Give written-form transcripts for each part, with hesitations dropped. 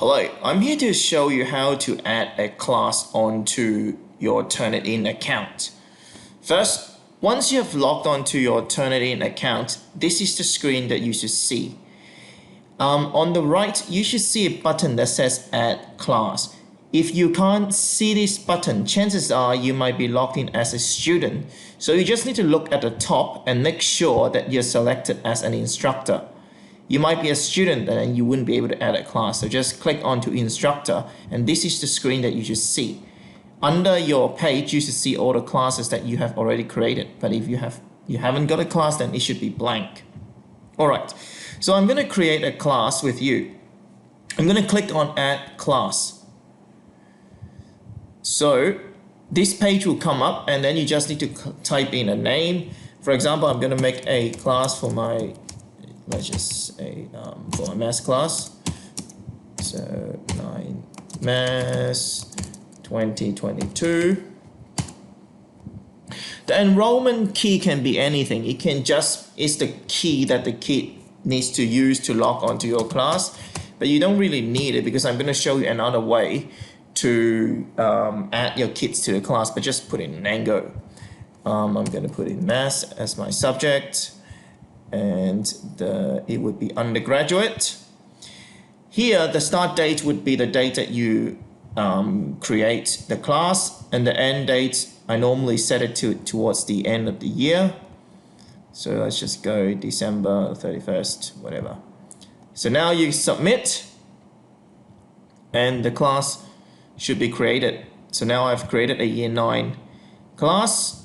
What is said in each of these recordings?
Hello, I'm here to show you how to add a class onto your Turnitin account. First, once you have logged onto your Turnitin account, this is the screen that you should see. On the right, you should see a button that says Add Class. If you can't see this button, chances are you might be logged in as a student. So you just need to look at the top and make sure that you're selected as an instructor. You might be a student and you wouldn't be able to add a class. So just click onto instructor and this is the screen that you should see. Under your page, you should see all the classes that you have already created. But if you haven't got a class, then it should be blank. Alright, so I'm going to create a class with you. I'm going to click on add class. So this page will come up and then you just need to type in a name. For example, I'm going to make a class for my let's just say for my maths class. So 9 maths 2022. The enrollment key can be anything. It's the key that the kid needs to use to log onto your class, but you don't really need it because I'm going to show you another way to add your kids to the class, but just put in Nango. I'm going to put in maths as my subject. And it would be undergraduate. Here, the start date would be the date that you create the class, and the end date, I normally set it towards the end of the year. So let's just go December 31st, whatever. So now you submit, and the class should be created. So now I've created a Year 9 class.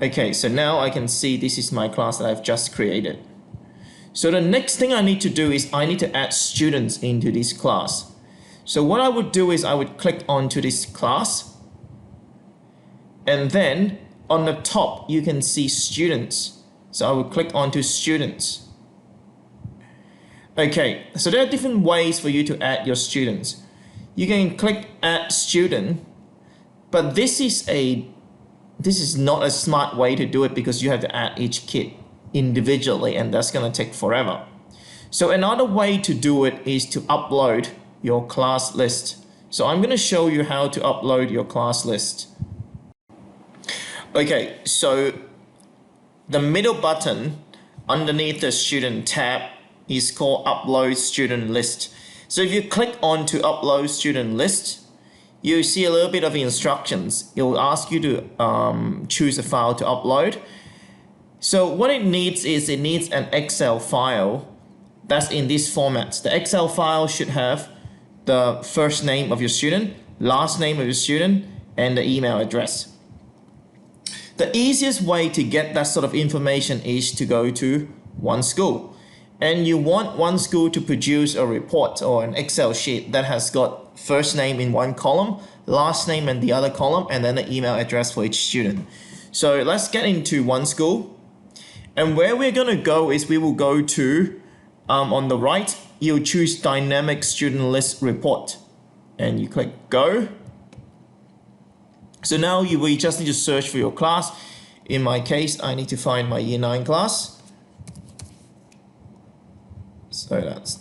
Okay, so now I can see this is my class that I've just created. So the next thing I need to do is I need to add students into this class. So what I would do is I would click onto this class, and then on the top you can see students. So I would click onto students. Okay, so there are different ways for you to add your students. You can click add student, but this is not a smart way to do it because you have to add each kid individually and that's going to take forever. So another way to do it is to upload your class list. So I'm going to show you how to upload your class list. Okay, so the middle button underneath the student tab is called upload student list. So if you click on to upload student list, you see a little bit of instructions. It will ask you to choose a file to upload. So what it needs is it needs an Excel file that's in this format. The Excel file should have the first name of your student, last name of your student, and the email address. The easiest way to get that sort of information is to go to One School. And you want One School to produce a report or an Excel sheet that has got first name in one column, last name in the other column, and then the email address for each student. So let's get into One School. And where we're going to go is we will go to, on the right, you'll choose Dynamic Student List Report. And you click Go. So now we just need to search for your class. In my case, I need to find my Year 9 class. So that's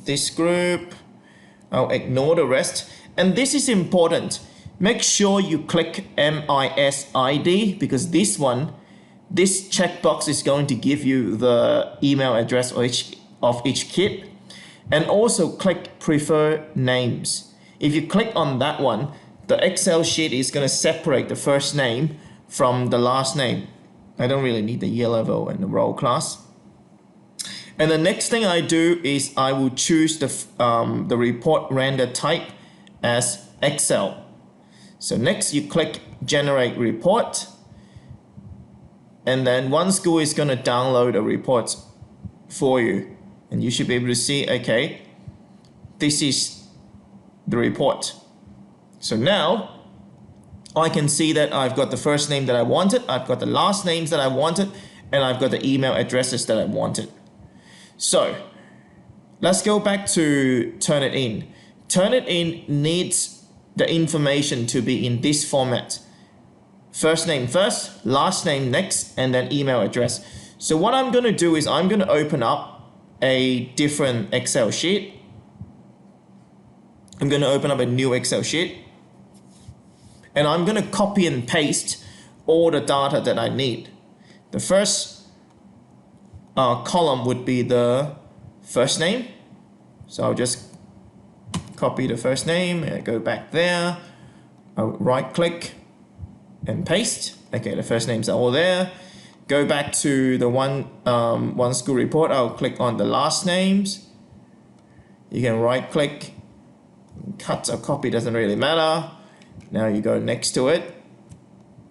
this group. I'll ignore the rest. And this is important. Make sure you click MISID because this checkbox is going to give you the email address of each kid. And also click Prefer Names. If you click on that one, the Excel sheet is going to separate the first name from the last name. I don't really need the year level and the roll class. And the next thing I do is I will choose the report render type as Excel. So next you click Generate Report. And then One School is going to download a report for you. And you should be able to see, okay, this is the report. So now I can see that I've got the first name that I wanted, I've got the last names that I wanted, and I've got the email addresses that I wanted. So let's go back to Turnitin. Turnitin needs the information to be in this format. First name first, last name next, and then email address. So what I'm going to do is I'm going to open up a different Excel sheet. I'm going to open up a new Excel sheet, and I'm going to copy and paste all the data that I need. The first column would be the first name. So I'll just copy the first name and go back there. I'll right click and paste. Okay, the first names are all there. Go back to the one school report. I'll click on the last names. You can right click, cut or copy, doesn't really matter. Now you go next to it,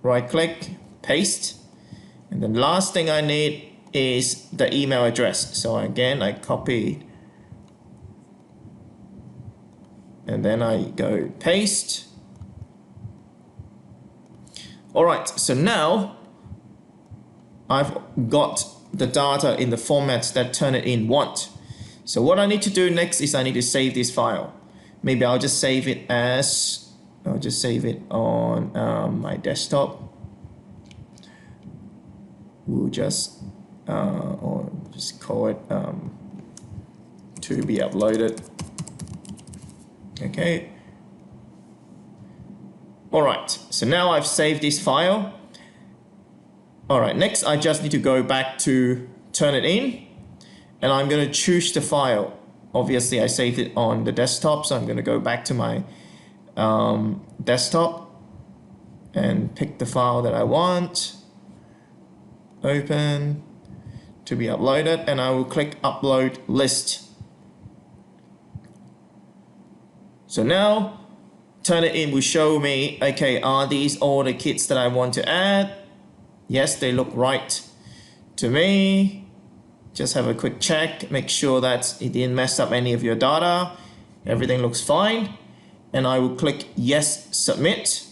right click, paste. And the last thing I need is the email address. So again, I copy and then I go paste. All right, so now I've got the data in the formats that Turnitin want. So what I need to do next is I need to save this file. Maybe I'll just save it as, I'll just save it on my desktop. We'll just or just call it to be uploaded. Okay. All right, so now I've saved this file. All right, next I just need to go back to Turnitin, and I'm going to choose the file. Obviously I saved it on the desktop, so I'm going to go back to my desktop and pick the file that I want. Open, to be uploaded, and I will click upload list. So now Turnitin will show me, okay, are these all the kids that I want to add? Yes, they look right to me. Just have a quick check, make sure that it didn't mess up any of your data. Everything looks fine. And I will click yes, submit.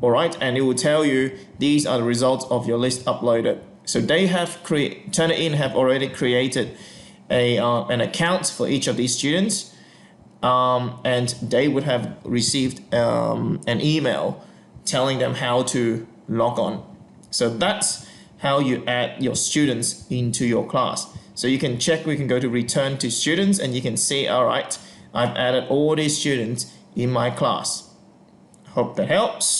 All right, and it will tell you these are the results of your list uploaded. So they have Turnitin have already created an account for each of these students, and they would have received an email telling them how to log on. So that's how you add your students into your class. So you can check, we can go to return to students, and you can see, all right, I've added all these students in my class. Hope that helps.